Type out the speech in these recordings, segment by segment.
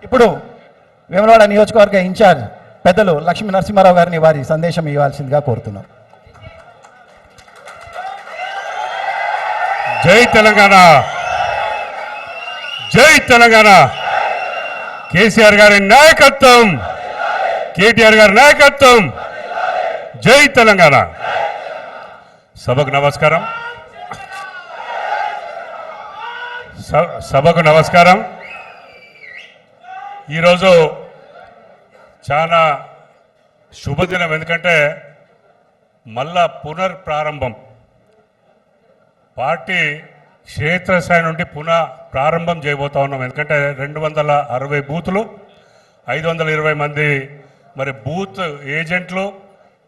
ఇప్పుడు వేములవాడ నియోజకవర్గ ఇన్ఛార్జ్ పెద్దలు లక్ష్మీ నరసింహారావు గారిని వారి సందేశం ఇవ్వాల్సిందిగా కోరుతున్నాం. జై తెలంగాణ, జై తెలంగాణ. కేసీఆర్ గారి నాయకత్వం, కేటీఆర్ గారి నాయకత్వం. జై తెలంగాణ. సభకు నమస్కారం, సభకు నమస్కారం. ఈరోజు చాలా శుభదినం, ఎందుకంటే మళ్ళా పునర్ప్రారంభం, పార్టీ క్షేత్రస్థాయి నుండి పునః ప్రారంభం చేయబోతా ఉన్నాం. ఎందుకంటే 260 బూతులు, 520 మంది మరి బూత్ ఏజెంట్లు,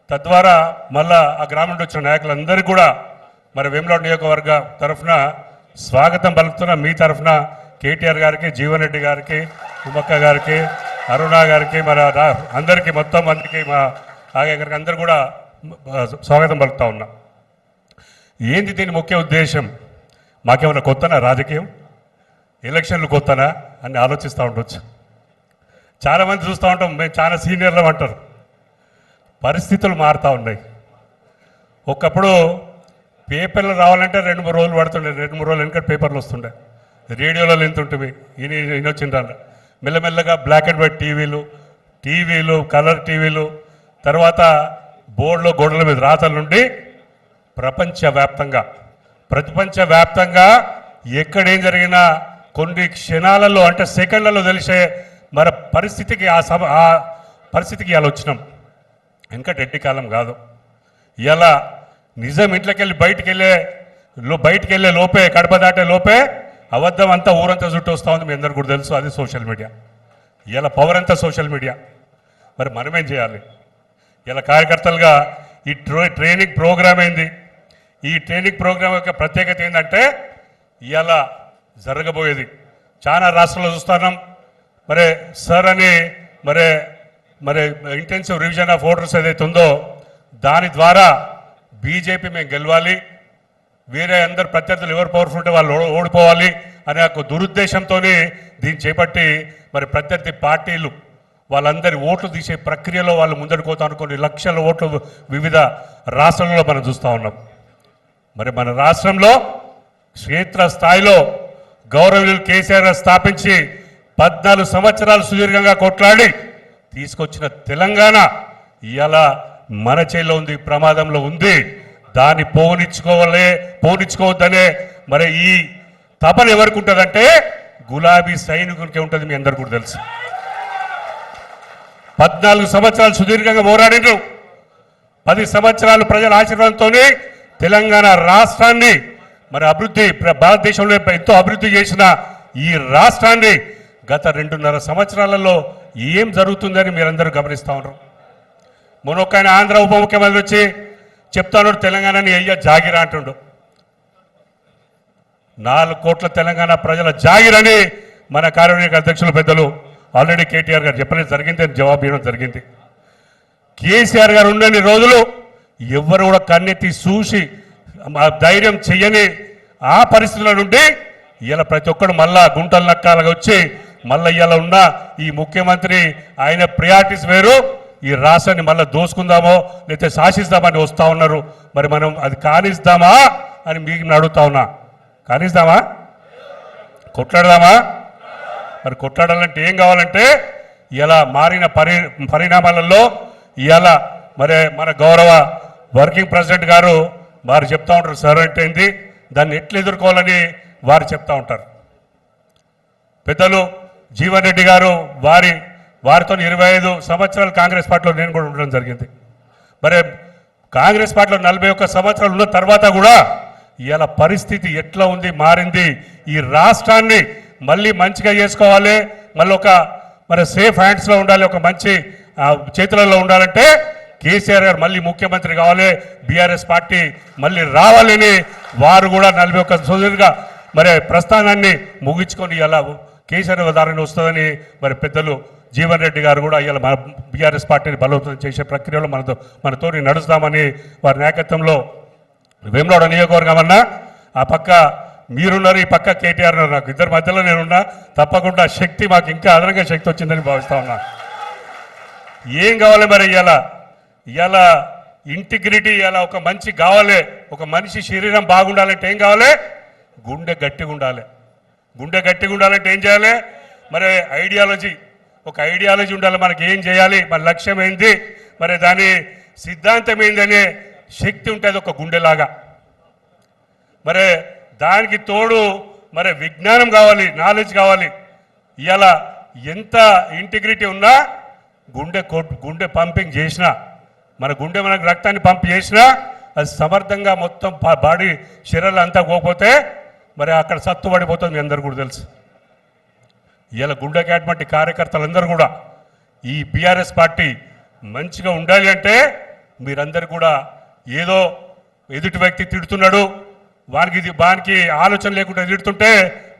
తద్వారా మళ్ళా ఆ గ్రామం నుండి వచ్చిన నాయకులందరికీ కూడా మరి వేములవాడ నియోజకవర్గ తరఫున స్వాగతం పలుకుతున్న మీ తరఫున కేటీఆర్ గారికి, జీవన్ రెడ్డి గారికి, ఉమ్మక్క గారికి, అరుణ గారికి, మరి అందరికీ మొత్తం మందికి మా ఆగే గారికి అందరు కూడా స్వాగతం పలుకుతా ఉన్నా. ఏంది దీని ముఖ్య ఉద్దేశం? మాకేమైనా కొత్తనా రాజకీయం? ఎలక్షన్లు కొత్తనా అని ఆలోచిస్తూ ఉండొచ్చు. చాలామంది చూస్తూ ఉంటాం, మేము చాలా సీనియర్లు అంటారు. పరిస్థితులు మారుతూ ఉన్నాయి. ఒకప్పుడు పేపర్లు రావాలంటే 2-3 రోజులు పడుతుండే, 2-3 రోజులు వెనక పేపర్లు వస్తుండే, రేడియోలో ఎంత ఉంటుంది. ఈయన వచ్చిండ్ర మెల్లమెల్లగా బ్లాక్ అండ్ వైట్ టీవీలు, కలర్ టీవీలు, తర్వాత బోర్డులో గోడల మీద రాతల నుండి ప్రపంచవ్యాప్తంగా ఎక్కడేం జరిగినా కొన్ని క్షణాలలో అంటే సెకండ్లలో తెలిసే మరి పరిస్థితికి ఆ పరిస్థితికి ఇలా వచ్చినాం. ఇంకా రెడ్డి కాలం కాదు. ఇలా నిజం ఇంట్లోకి వెళ్ళి బయటికి వెళ్ళే లోపే, కడప దాటే లోపే అబద్ధం అంతా ఊరంతా చుట్టూ వస్తూ ఉంది. మీ అందరు కూడా తెలుసు, అది సోషల్ మీడియా. ఇలా పవర్ అంతా సోషల్ మీడియా. మరి మనమేం చేయాలి? ఇలా కార్యకర్తలుగా ఈ ట్రైనింగ్ ప్రోగ్రామ్ ఏంది? ఈ ట్రైనింగ్ ప్రోగ్రామ్ యొక్క ప్రత్యేకత ఏంటంటే ఇలా జరగబోయేది చాలా రాష్ట్రాల్లో చూస్తున్నాం. మరి సార్ అని మరి ఇంటెన్సివ్ రివిజన్ ఆఫ్ ఓటర్స్ ఏదైతే ఉందో దాని ద్వారా బీజేపీ మేము గెలవాలి, వేరే అందరు ప్రత్యర్థులు ఎవరు పవర్ఫుల్ ఉంటే వాళ్ళు ఓడిపోవాలి అనే ఒక దురుద్దేశంతో దీన్ని చేపట్టి మరి ప్రత్యర్థి పార్టీలు వాళ్ళందరి ఓట్లు తీసే ప్రక్రియలో వాళ్ళు ముందడికి పోతాను. కొన్ని లక్షల ఓట్లు వివిధ రాష్ట్రాలలో మనం చూస్తూ ఉన్నాం. మరి మన రాష్ట్రంలో క్షేత్ర స్థాయిలో గౌరవనీయులు కేసీఆర్ స్థాపించి 14 సంవత్సరాలు సుదీర్ఘంగా కొట్లాడి తీసుకొచ్చిన తెలంగాణ ఇవాళ మన చేతిలో ఉంది, ప్రమాదంలో ఉంది. దాన్ని పోనిచ్చుకోవద్దనే మరి ఈ తపన ఎవరికి ఉంటుందంటే గులాబీ సైనికులకే ఉంటుంది. మీ అందరు కూడా తెలుసు. 14 సంవత్సరాలు సుదీర్ఘంగా పోరాడినరు. 10 సంవత్సరాలు ప్రజల ఆశీర్వాదంతో తెలంగాణ రాష్ట్రాన్ని మరి అభివృద్ధి, భారతదేశంలో ఎంతో అభివృద్ధి చేసిన ఈ రాష్ట్రాన్ని గత 2.5 సంవత్సరాలలో ఏం జరుగుతుందని మీరందరూ గమనిస్తూ ఉన్నారు. మొన్నొక్క ఆంధ్ర ఉప ముఖ్యమంత్రి వచ్చి చెప్తాను, తెలంగాణని అయ్యా జాగిరా అంటుండు. 4 కోట్ల తెలంగాణ ప్రజల జాగిరని మన కార్యవర్గ అధ్యక్షులు పెద్దలు ఆల్రెడీ కేటీఆర్ గారు చెప్పలేదు, జరిగింది అని జవాబు ఇవ్వడం జరిగింది. కేసీఆర్ గారు ఉండని రోజులు ఎవరు కూడా కన్నెత్తి చూసి ధైర్యం చెయ్యని ఆ పరిస్థితుల నుండి ఇలా ప్రతి ఒక్కరు మళ్ళా గుంటలు నక్కాలుగా వచ్చి మళ్ళీ ఇలా ఉన్న ఈ ముఖ్యమంత్రి ఆయన ప్రియారిటీస్ వేరు, ఈ రాష్ట్రాన్ని మళ్ళీ దోసుకుందామో లేకపోతే శాసిస్తామని వస్తూ ఉన్నారు. మరి మనం అది కానిస్తామా అని మీకు అడుగుతా ఉన్నా. కానిస్తామా? కొట్లాడదామా? మరి కొట్లాడాలంటే ఏం కావాలంటే ఇలా మారిన పరిణామాలలో ఇలా మరి మన గౌరవ వర్కింగ్ ప్రెసిడెంట్ గారు వారు చెప్తా ఉంటారు, సార్ అంటే ఏంటి, దాన్ని ఎట్లా ఎదుర్కోవాలని వారు చెప్తా ఉంటారు. పెద్దలు జీవన్ రెడ్డి గారు వారితో 25 సంవత్సరాలు కాంగ్రెస్ పార్టీలో నేను కూడా ఉండడం జరిగింది. మరి కాంగ్రెస్ పార్టీలో 41 సంవత్సరాలు ఉన్న తర్వాత కూడా ఇలా పరిస్థితి ఎట్లా ఉంది, మారింది. ఈ రాష్ట్రాన్ని మళ్ళీ మంచిగా చేసుకోవాలి, మళ్ళీ మరి సేఫ్ హ్యాండ్స్లో ఉండాలి, ఒక మంచి చేతులలో ఉండాలంటే కేసీఆర్ గారు మళ్ళీ ముఖ్యమంత్రి కావాలి, బీఆర్ఎస్ పార్టీ మళ్ళీ రావాలని వారు కూడా 41 సంవత్సరాలుగా మరి ప్రస్థానాన్ని ముగించుకొని ఇలా కేసీఆర్ దారిని వస్తుందని మరి పెద్దలు జీవన్ రెడ్డి గారు కూడా ఇలా మన బీఆర్ఎస్ పార్టీని బలోపేతం చేసే ప్రక్రియలో మనతో నడుస్తామని వారి నాయకత్వంలో వేములవాడ నియోజకవర్గం అన్నా, ఆ పక్క మీరున్నారు, ఈ పక్క కేటీఆర్ ఉన్నారు. నాకు ఇద్దరి మధ్యలో నేనున్నా. తప్పకుండా శక్తి మాకు ఇంకా అదనంగా శక్తి వచ్చిందని భావిస్తా ఉన్నా. ఏం కావాలి మరి ఇవాళ ఇంటిగ్రిటీ, ఇవాళ ఒక మంచి కావాలి. ఒక మనిషి శరీరం బాగుండాలంటే ఏం కావాలి? గుండె గట్టిగా ఉండాలి. గుండె గట్టిగా ఉండాలంటే ఏం చేయాలి? మరి ఐడియాలజీ, ఒక ఐడియాలజీ ఉండాలి. మనకి ఏం చేయాలి, మన లక్ష్యం ఏంది, మరి దాని సిద్ధాంతం ఏందనే శక్తి ఉంటుంది ఒక గుండెలాగా. మరి దానికి తోడు మరి విజ్ఞానం కావాలి, నాలెడ్జ్ కావాలి. ఇవాళ ఎంత ఇంటిగ్రిటీ ఉన్నా గుండె పంపింగ్ చేసినా, మన గుండె మనకు రక్తాన్ని పంప్ చేసినా అది సమర్థంగా మొత్తం బాడీ శరీరాలు అంతా పోకపోతే మరి అక్కడ సత్తుపడిపోతుంది. మీ అందరు కూడా తెలుసు. ఇలా గుండెకి అటువంటి కార్యకర్తలందరూ కూడా ఈ బీఆర్ఎస్ పార్టీ మంచిగా ఉండాలి అంటే మీరందరూ కూడా ఏదో ఎదుటి వ్యక్తి తిడుతున్నాడు, వానికి ఆలోచన లేకుండా తిడుతుంటే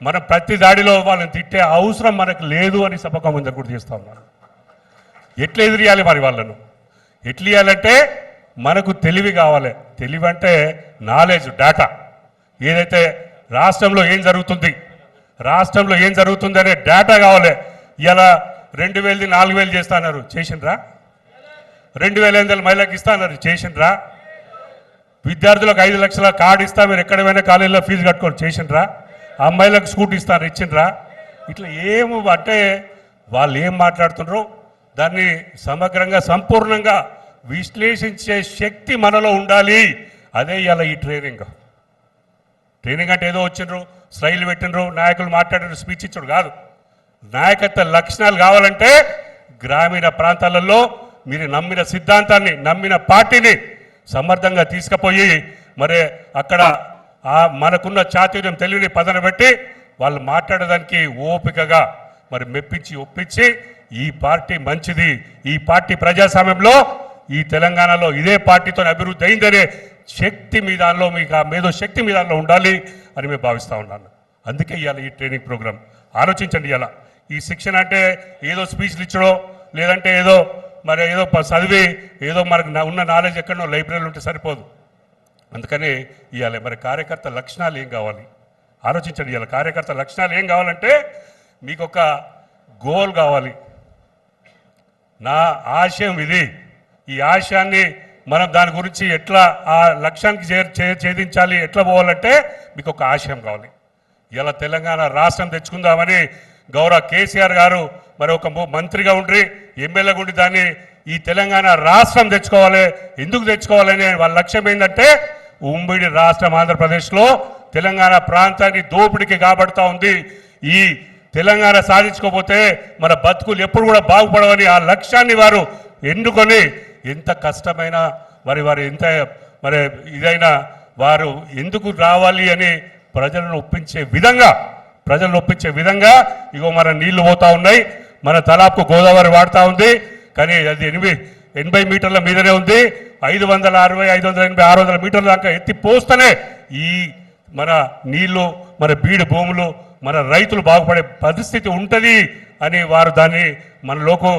మనం ప్రతి దాడిలో వాళ్ళని తిట్టే అవసరం మనకు లేదు అని సభకం అందరు కూడా చేస్తూ ఉన్నారు. ఎట్లా ఎదిరియాలి మరి వాళ్ళను? ఎట్లా ఇవ్వాలంటే మనకు తెలివి కావాలి. తెలివి అంటే నాలెడ్జ్, డేటా. ఏదైతే రాష్ట్రంలో ఏం జరుగుతుంది, రాష్ట్రంలో ఏం జరుగుతుంది అనే డేటా కావాలి. ఇలా 2000ది 4000 చేస్తా అన్నారు, చేసిండ్రా? 2800 మహిళలకు ఇస్తా అన్నారు, చేసిండ్రా? విద్యార్థులకు 5 లక్షల కార్డు ఇస్తా, మీరు ఎక్కడ పోయినా కాలేజీలో ఫీజు కట్టుకొని, చేసిండ్రా? అమ్మాయిలకు స్కూటీ ఇస్తారు, ఇచ్చిండ్రా? ఇట్లా ఏమో అంటే వాళ్ళు ఏం మాట్లాడుతున్నారో దాన్ని సమగ్రంగా సంపూర్ణంగా విశ్లేషించే శక్తి మనలో ఉండాలి. అదే ఇలా ఈ ట్రైనింగ్ అంటే ఏదో వచ్చిండ్రు, స్టైల్ పెట్టినరు, నాయకులు మాట్లాడిన స్పీచ్ ఇచ్చాడు కాదు. నాయకత్వ లక్షణాలు కావాలంటే గ్రామీణ ప్రాంతాలలో మీరు నమ్మిన సిద్ధాంతాన్ని, నమ్మిన పార్టీని సమర్థంగా తీసుకుపోయి మరి అక్కడ మనకున్న చాతుర్యం తెలివిని పదన పెట్టి వాళ్ళు మాట్లాడడానికి ఓపికగా మరి మెప్పించి ఒప్పించి ఈ పార్టీ మంచిది, ఈ పార్టీ ప్రజాస్వామ్యంలో ఈ తెలంగాణలో ఇదే పార్టీతో అభివృద్ధి అయిందనే శక్తి మీ దానిలో, మీకు ఆ మేధో శక్తి మీ దానిలో ఉండాలి అని మేము భావిస్తూ ఉన్నాను. అందుకే ఇవాళ ఈ ట్రైనింగ్ ప్రోగ్రామ్ ఆలోచించండి. ఇవాళ ఈ శిక్షణ అంటే ఏదో స్పీచ్లు ఇచ్చడో, లేదంటే ఏదో చదివి ఏదో మనకు ఉన్న నాలెడ్జ్ ఎక్కడో లైబ్రరీలో ఉంటే సరిపోదు. అందుకని ఇవాళ మరి కార్యకర్త లక్షణాలు ఏం కావాలి ఆలోచించండి. ఇవాళ కార్యకర్త లక్షణాలు ఏం కావాలంటే మీకు ఒక గోల్ కావాలి. నా ఆశయం ఇది, ఈ ఆశయాన్ని మనం దాని గురించి ఎట్లా ఆ లక్ష్యానికి ఛేదించాలి, ఎట్లా పోవాలంటే మీకు ఒక ఆశయం కావాలి. ఇలా తెలంగాణ రాష్ట్రం తెచ్చుకుందామని గౌరవ కేసీఆర్ గారు మరి ఒక మంత్రిగా ఉండి, ఎమ్మెల్యేగా ఉండి దాన్ని ఈ తెలంగాణ రాష్ట్రం తెచ్చుకోవాలి. ఎందుకు తెచ్చుకోవాలని వాళ్ళ లక్ష్యం ఏంటంటే ఉమ్మడి రాష్ట్రం ఆంధ్రప్రదేశ్లో తెలంగాణ ప్రాంతాన్ని దోపిడికి కాబడుతూ ఉంది. ఈ తెలంగాణ సాధించుకోకపోతే మన బతుకులు ఎప్పుడు కూడా బాగుపడవని ఆ లక్ష్యాన్ని వారు ఎన్నుకొని ఎంత కష్టమైనా వారు ఎంత ఇదైనా వారు ఎందుకు రావాలి అని ప్రజలను ఒప్పించే విధంగా ఇగో మన నీళ్లు పోతా ఉన్నాయి. మన తలాపు గోదావరి వాడుతూ ఉంది, కానీ అది 80 మీటర్ల మీదనే ఉంది. 560, 580, 600 మీటర్ల దాకా ఎత్తి పోస్తేనే ఈ మన నీళ్లు, మన బీడు భూములు, మన రైతులు బాగుపడే పరిస్థితి ఉంటుంది అని వారు దాన్ని మనలోకి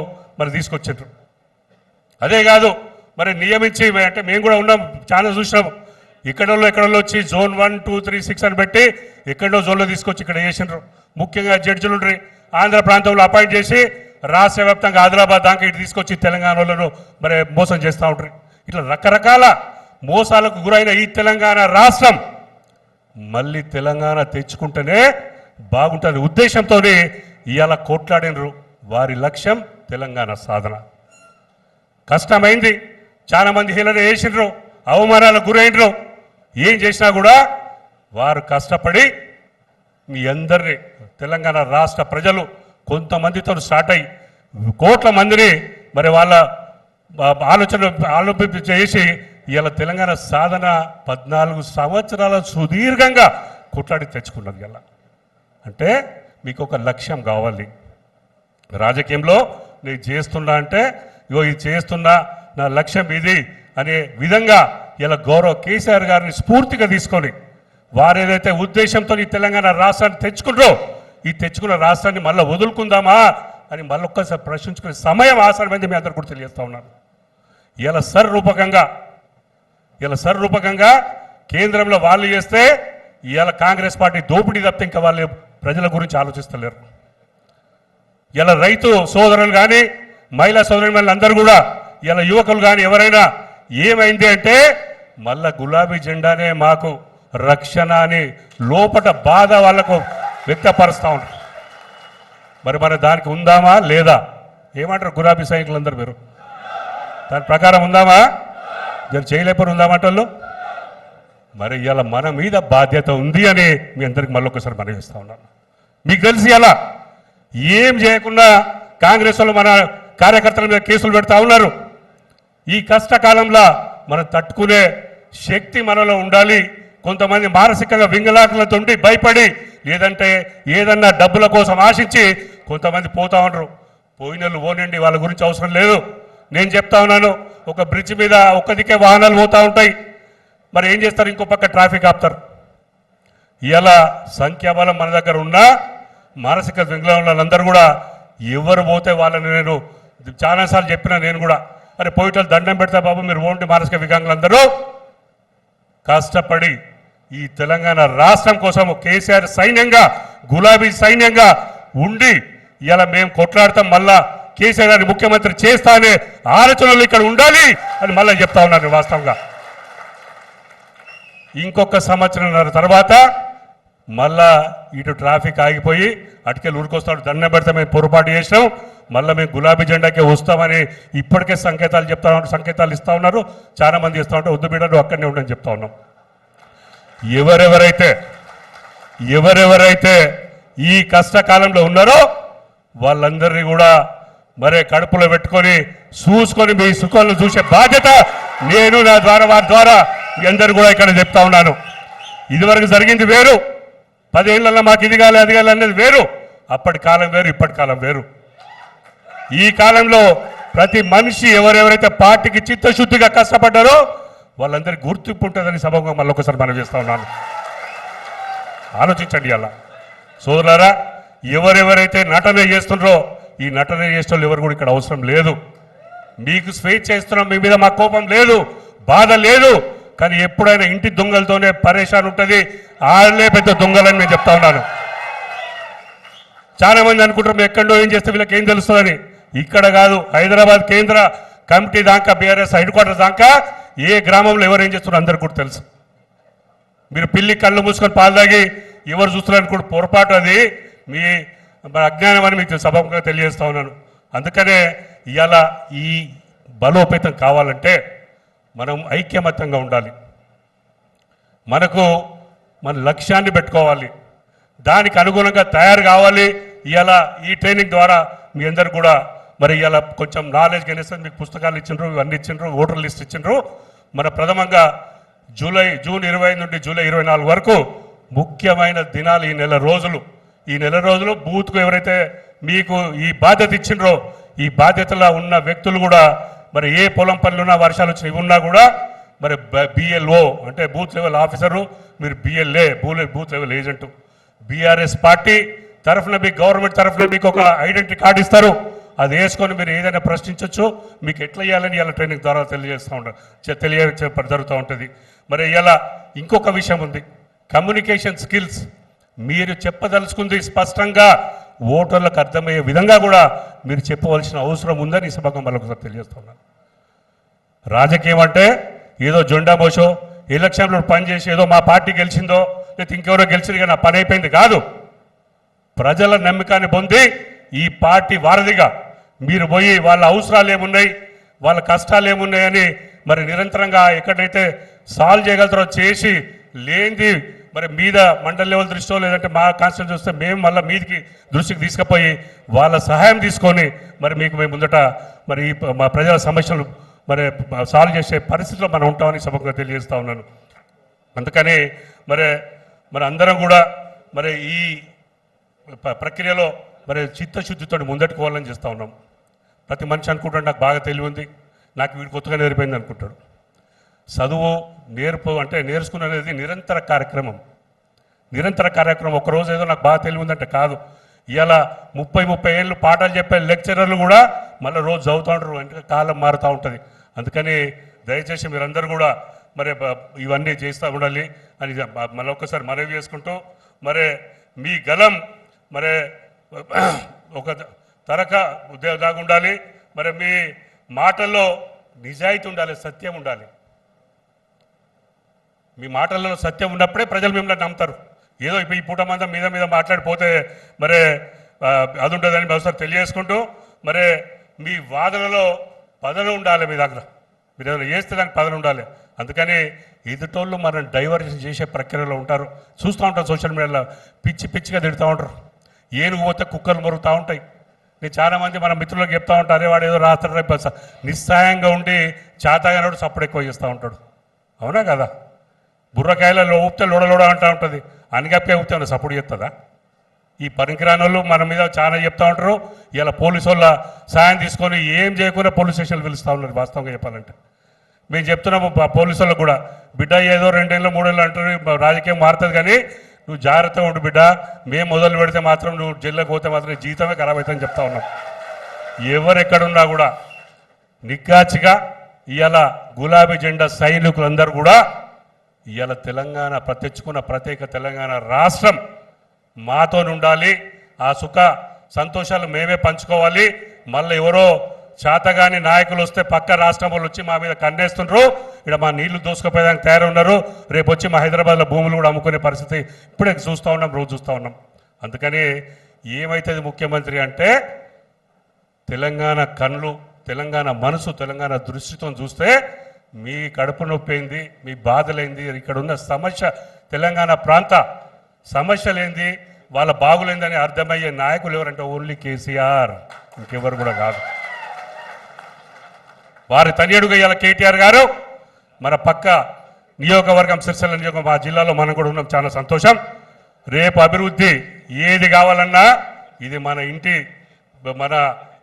తీసుకొచ్చారు. అదే కాదు మరి నియమించి, అంటే మేము కూడా ఉన్నాం, చాలా చూసినాం. ఎక్కడో వచ్చి జోన్ 1, 2, 3, 6 అని పెట్టి ఎక్కడో జోన్లో తీసుకొచ్చి ఇక్కడ చేసినారు. ముఖ్యంగా జడ్జిలు ఉండ్రి ఆంధ్ర ప్రాంతంలో అపాయింట్ చేసి రాష్ట్ర వ్యాప్తంగా ఆదిలాబాద్ దాకా ఇటు తీసుకొచ్చి తెలంగాణలో మరి మోసం చేస్తూ ఉంటారు. ఇట్లా రకరకాల మోసాలకు గురైన ఈ తెలంగాణ రాష్ట్రం మళ్ళీ తెలంగాణ తెచ్చుకుంటేనే బాగుంటుంది ఉద్దేశంతో ఇవాళ కొట్లాడినరు. వారి లక్ష్యం తెలంగాణ సాధన. కష్టమైంది, చాలా మంది హీలన చేసినారు, అవమానాలకు గురైనరు. ఏం చేసినా కూడా వారు కష్టపడి మీ అందరినీ తెలంగాణ రాష్ట్ర ప్రజలు కొంతమందితో స్టార్ట్ అయ్యి కోట్ల మందిని మరి వాళ్ళ ఆలోచింప చేసి ఇవాళ తెలంగాణ సాధన 14 సంవత్సరాల సుదీర్ఘంగా కొట్లాడి తెచ్చుకున్నది. ఇలా అంటే మీకు ఒక లక్ష్యం కావాలి. రాజకీయంలో నేను చేస్తున్నా అంటే ఇగో ఇది చేస్తున్నా, నా లక్ష్యం ఇది అనే విధంగా ఇలా గౌరవ కేసీఆర్ గారిని స్ఫూర్తిగా తీసుకొని వారు ఏదైతే ఉద్దేశంతో ఈ తెలంగాణ రాష్ట్రాన్ని తెచ్చుకుంటారో, ఈ తెచ్చుకున్న రాష్ట్రాన్ని మళ్ళీ వదులుకుందామా అని మళ్ళీ ఒక్కసారి ప్రశ్నించుకునే సమయం ఆసనమైంది. మీ అందరు కూడా తెలియజేస్తా ఉన్నాను. ఇలా సర్రూపకంగా కేంద్రంలో వాళ్ళు చేస్తే ఇవాళ కాంగ్రెస్ పార్టీ దోపిడీ తప్పితే ఇంకా వాళ్ళు ప్రజల గురించి ఆలోచిస్తలేరు. ఇలా రైతు సోదరులు కానీ మహిళా సోదరులు అందరూ కూడా ఇలా యువకులు కానీ ఎవరైనా ఏమైంది అంటే మళ్ళా గులాబీ జెండానే మాకు రక్షణ అని లోపట బాధ వాళ్ళకు వ్యక్తపరుస్తూ ఉంటారు. మరి మన దానికి ఉందామా లేదా? ఏమంటారు గులాబీ సైనికులందరూ మీరు? దాని ప్రకారం ఉందామా? జర చేయలేపని ఉందామంటోళ్ళు. మరి ఇలా మన మీద బాధ్యత ఉంది అని మీ అందరికి మళ్ళీ ఒకసారి మనం చేస్తూ ఉన్నాను. మీకు తెలిసి అలా ఏం చేయకుండా కాంగ్రెస్ వాళ్ళు మన కార్యకర్తల మీద కేసులు పెడతా ఉన్నారు. ఈ కష్టకాలంలో మనం తట్టుకునే శక్తి మనలో ఉండాలి. కొంతమంది మానసికంగా వింగలాకులతో ఉండి భయపడి లేదంటే ఏదన్నా డబ్బుల కోసం ఆశించి కొంతమంది పోతా ఉంటారు. పోయినళ్ళు పోనండి, వాళ్ళ గురించి అవసరం లేదు. నేను చెప్తా ఉన్నాను, ఒక బ్రిడ్జ్ మీద ఒక్కదికే వాహనాలు పోతూ ఉంటాయి. మరి ఏం చేస్తారు? ఇంకో పక్క ట్రాఫిక్ ఆపుతారు. ఇలా సంఖ్యాబలం మన దగ్గర ఉన్నా మానసిక వికలాంగులందరూ కూడా ఎవరు పోతే వాళ్ళని నేను చాలాసార్లు చెప్పినా నేను కూడా, అరే పోయిటలు దండం పెడతా బాబు, మీరు ఓంటి మానసిక వికలాంగులందరూ కష్టపడి ఈ తెలంగాణ రాష్ట్రం కోసం కేసీఆర్ సైన్యంగా గులాబీ సైన్యంగా ఉండి ఇలా మేము కొట్లాడతాం, మళ్ళా కేసీఆర్ గారిని ముఖ్యమంత్రి చేస్తా అనే ఆలోచనలు ఇక్కడ ఉండాలి అని మళ్ళీ చెప్తా ఉన్నాను. వాస్తవంగా ఇంకొక సంవత్సరం తర్వాత మళ్ళా ఇటు ట్రాఫిక్ ఆగిపోయి అటుకెళ్ళి ఊరికొస్తాడు, దండం పెడితే మేము పొరపాటు చేసినాం, మళ్ళీ మేము గులాబీ జెండాకే వస్తామని ఇప్పటికే సంకేతాలు ఇస్తా ఉన్నారు. చాలా మంది ఇస్తూ ఉంటే వద్దు బిడ్డ నువ్వు అక్కడనే ఉండని చెప్తా ఉన్నాం. ఎవరెవరైతే ఈ కష్టకాలంలో ఉన్నారో వాళ్ళందరినీ కూడా మరే కడుపులో పెట్టుకొని చూసుకొని మీ సుఖాలను చూసే బాధ్యత నేను నా ద్వారా వారి ద్వారా మీ అందరూ కూడా ఇక్కడ చెప్తా ఉన్నాను. ఇదివరకు జరిగింది వేరు, 10 ఏళ్లలో మాకు ఇది కాలే అది కాలే అనేది వేరు. అప్పటి కాలం వేరు, ఇప్పటి కాలం వేరు. ఈ కాలంలో ప్రతి మనిషి ఎవరెవరైతే పార్టీకి చిత్తశుద్ధిగా కష్టపడ్డారో వాళ్ళందరికీ గుర్తింపు ఉంటుందని సభగా మళ్ళీ ఒకసారి మనం చేస్తా ఉన్నాను. ఆలోచించండి. అలా సోదరులారా, ఎవరెవరైతే నటన చేస్తున్నారో ఈ నటన చేసే వాళ్ళు ఎవరు కూడా ఇక్కడ అవసరం లేదు. మీకు స్వేచ్ఛ ఇస్తున్నాం, మీ మీద మా కోపం లేదు, బాధ లేదు. కానీ ఎప్పుడైనా ఇంటి దొంగలతోనే పరేషాన్ ఉంటుంది. వాళ్ళే పెద్ద దొంగలని నేను చెప్తా ఉన్నాను. చాలా మంది అనుకుంటారు మేము ఎక్కడో ఏం చేస్తే వీళ్ళకి ఏం తెలుస్తుందని. ఇక్కడ కాదు, హైదరాబాద్ కేంద్ర కమిటీ దాకా బీఆర్ఎస్ హెడ్ క్వార్టర్ దాకా ఏ గ్రామంలో ఎవరు ఏం చేస్తున్నారో అందరికీ కూడా తెలుసు. మీరు పిల్లి కళ్ళు మూసుకొని పాలు తాగి ఎవరు చూస్తున్నారు కూడా పొరపాటు, అది మీ అజ్ఞానం అని మీకు సభగా తెలియజేస్తా ఉన్నాను. అందుకనే ఇవాళ ఈ బలోపేతం కావాలంటే మనం ఐక్యమత్యంగా ఉండాలి. మన లక్ష్యాన్ని పెట్టుకోవాలి, దానికి అనుగుణంగా తయారు కావాలి. ఇవాళ ఈ ట్రైనింగ్ ద్వారా మీ అందరు కూడా మరి ఇవాళ కొంచెం నాలెడ్జ్ కనిస్తుంది. మీకు పుస్తకాలు ఇచ్చిండ్రు, ఇవన్నీ ఇచ్చిండ్రు, ఓటర్ లిస్ట్ ఇచ్చిండ్రు. మన ప్రథమంగా జూన్ 20 నుండి జూలై 24 వరకు ముఖ్యమైన దినాలు ఈ నెల రోజులు. ఈ నెల రోజులు బూత్కు ఎవరైతే మీకు ఈ బాధ్యత ఇచ్చిండ్రో ఈ బాధ్యతలో ఉన్న వ్యక్తులు కూడా మరి ఏ పొలం పనులున్నా వర్షాలు వచ్చి ఉన్నా కూడా మరి బిఎల్ఓ అంటే బూత్ లెవెల్ ఆఫీసరు, మీరు BLA booth level agent. BRS party తరఫున మీకు గవర్నమెంట్ తరఫున మీకు ఒక ఐడెంటిటీ కార్డు ఇస్తారు. అది వేసుకొని మీరు ఏదైనా ప్రశ్నించవచ్చు. మీకు ఎట్లా ఇవ్వాలని ఇలా ట్రైనింగ్ ద్వారా జరుగుతూ ఉంటుంది. మరి ఇలా ఇంకొక విషయం ఉంది, కమ్యూనికేషన్ స్కిల్స్. మీరు చెప్పదలుచుకుంది స్పష్టంగా ఓటర్లకు అర్థమయ్యే విధంగా కూడా మీరు చెప్పవలసిన అవసరం ఉందని ఈ సభకు మరొకసారి తెలియజేస్తున్నాను. రాజకీయం అంటే ఏదో జెండా మోసో ఎలక్షన్లో పనిచేసి ఏదో మా పార్టీ గెలిచిందో లేకపోతే ఇంకెవరో గెలిచింది కానీ నా పని అయిపోయింది కాదు. ప్రజల నమ్మకాన్ని పొంది ఈ పార్టీ వారధిగా మీరు పోయి వాళ్ళ అవసరాలు ఏమున్నాయి, వాళ్ళ కష్టాలు ఏమున్నాయని మరి నిరంతరంగా ఎక్కడైతే సాల్వ్ చేయగలుగుతారో చేసి, లేనిది మరి మీద మండల్ లెవెల్ దృష్టిలో లేదంటే మా కాన్స్టిట్యూన్సీ వస్తే మేము మళ్ళీ మీదికి దృష్టికి తీసుకుపోయి వాళ్ళ సహాయం తీసుకొని మరి మేము ముందట మరి మా ప్రజల సమస్యలు మరి సాల్వ్ చేసే పరిస్థితిలో మనం ఉంటామని సభగా తెలియజేస్తూ ఉన్నాను. అందుకని మరి అందరం కూడా మరి ఈ ప్రక్రియలో మరి చిత్తశుద్ధితో ముందట్టుకోవాలని చేస్తూ ఉన్నాం. ప్రతి మనిషి అనుకుంటాడు నాకు బాగా తెలివి ఉంది, నాకు వీడు కొత్తగా నేర్పోయింది అనుకుంటాడు. చదువు అంటే నేర్చుకునేది నిరంతర కార్యక్రమం. ఒకరోజు ఏదో నాకు బాగా తెలివి ఉందంటే కాదు. ఇలా 30 ఏళ్ళు పాఠాలు చెప్పే లెక్చరర్లు కూడా మళ్ళీ రోజు చదువుతూ ఉంటారు. అంటే కాలం మారుతూ ఉంటుంది. అందుకని దయచేసి మీరందరూ కూడా మరి ఇవన్నీ చేస్తూ ఉండాలి అని మరొకసారి మనవి చేసుకుంటూ మరి మీ గలం మరి ఒక తరక ఉద్యోగంలాగా ఉండాలి. మరి మీ మాటల్లో నిజాయితీ ఉండాలి, సత్యం ఉండాలి. మీ మాటల్లో సత్యం ఉన్నప్పుడే ప్రజలు మిమ్మల్ని నమ్ముతారు. ఏదో ఇప్పుడు ఈ పూట మందం మీద మాట్లాడిపోతే మరి అది ఉంటుందని ఒకసారి తెలియజేసుకుంటూ మరి మీ వాదనలో పదన ఉండాలి. మీ దగ్గర మీరు ఏదైనా చేస్తే దానికి పదన ఉండాలి. అందుకని ఎదుటోళ్ళు మనం డైవర్షన్ చేసే ప్రక్రియలో ఉంటారు. చూస్తూ ఉంటాం సోషల్ మీడియాలో పిచ్చిగా తిడుతూ ఉంటారు. ఏనుగు పోతే కుక్కలు మరుగుతూ ఉంటాయి. నేను చాలామంది మన మిత్రులకు చెప్తా ఉంటారు, అరే వాడు ఏదో రాస్తాడు రేపు నిస్సాయంగా ఉండి చాతగానోడు సప్పుడు ఎక్కువ చేస్తూ ఉంటాడు. అవునా కదా? బుర్రకాయలలో ఊపితే లోడలోడ అంటూ ఉంటుంది. అనిగప్పే ఊపితే సపోర్ట్ చేస్తుందా? ఈ పనికిరాని వాళ్ళు మన మీద చాలా చెప్తా ఉంటారు. ఇలా పోలీసు వాళ్ళ సాయం తీసుకొని ఏం చేయకుండా పోలీస్ స్టేషన్లు పిలుస్తూ ఉన్నారు. వాస్తవంగా చెప్పాలంటే మేము చెప్తున్నాము పోలీసు వాళ్ళకు కూడా, బిడ్డ ఏదో 2 ఏళ్ళు 3 ఏళ్ళు అంటారు, రాజకీయం మారుతుంది, కానీ నువ్వు జాగ్రత్తగా ఉండు బిడ్డ. మేము మొదలు పెడితే మాత్రం నువ్వు జైల్లోకి పోతే మాత్రం జీవితమే ఖరాబ్ అవుతుందని చెప్తా ఉన్నాం. ఎవరెక్కడున్నా కూడా నిక్కాచిగా ఇవాళ గులాబీ జెండా సైనికులందరూ కూడా ఇవాళ తెలంగాణ తెచ్చుకున్న ప్రత్యేక తెలంగాణ రాష్ట్రం మాతో ఉండాలి. ఆ సుఖ సంతోషాలు మేమే పంచుకోవాలి. మళ్ళీ ఎవరో చేతగాని నాయకులు వస్తే పక్క రాష్ట్రం వాళ్ళు వచ్చి మా మీద కన్నేస్తుండ్రు, ఇక్కడ మా నీళ్లు దోసుకుపోయేదానికి తయారు ఉన్నారు, రేపు వచ్చి మా హైదరాబాద్లో భూములు కూడా అమ్ముకునే పరిస్థితి ఇప్పుడే చూస్తూ ఉన్నాం, రోజు చూస్తూ ఉన్నాం. అందుకని ఏమైతుంది ముఖ్యమంత్రి అంటే తెలంగాణ కళ్ళు, తెలంగాణ మనసు, తెలంగాణ దృష్టితో చూస్తే మీ కడుపు నొప్పైంది, మీ బాధలేంది, ఇక్కడ ఉన్న సమస్య తెలంగాణ ప్రాంత సమస్యలేంది, వాళ్ళ బాగులేందని అర్థమయ్యే నాయకులు ఎవరంటే ఓన్లీ కేసీఆర్, ఇంకెవరు కూడా కాదు. వారి తనియడుగా ఇవాళ కేటీఆర్ గారు మన పక్క నియోజకవర్గం సిరిసిల్ల నియోజకవర్గం మా జిల్లాలో మనం కూడా ఉన్నాం, చాలా సంతోషం. రేపు అభివృద్ధి ఏది కావాలన్నా ఇది మన ఇంటి మన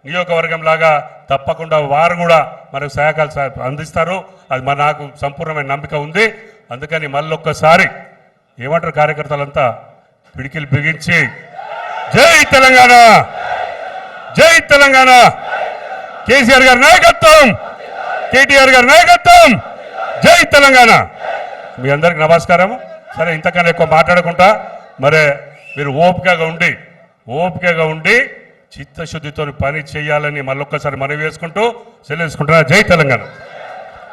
నియోజకవర్గం లాగా తప్పకుండా వారు కూడా మనకు సహాయకాలు అందిస్తారు. అది నాకు సంపూర్ణమైన నమ్మిక ఉంది. అందుకని మళ్ళొక్కసారి ఏమంటారు కార్యకర్తలంతా పిడికిలు బిగించి జై తెలంగాణ, జై తెలంగాణ, కేసీఆర్ గారి నాయకత్వం, కేటీఆర్ గారి నాయకత్వం, జై తెలంగాణ. మీ అందరికి నమస్కారం. సరే, ఇంతకన్నా ఎక్కువ మాట్లాడకుండా మరి మీరు ఓపికగా ఉండి చిత్తశుద్ధితో పని చేయాలని మళ్ళొక్కసారి మనవి వేసుకుంటూ సెలవు తీసుకుంటున్నా. జై తెలంగాణ.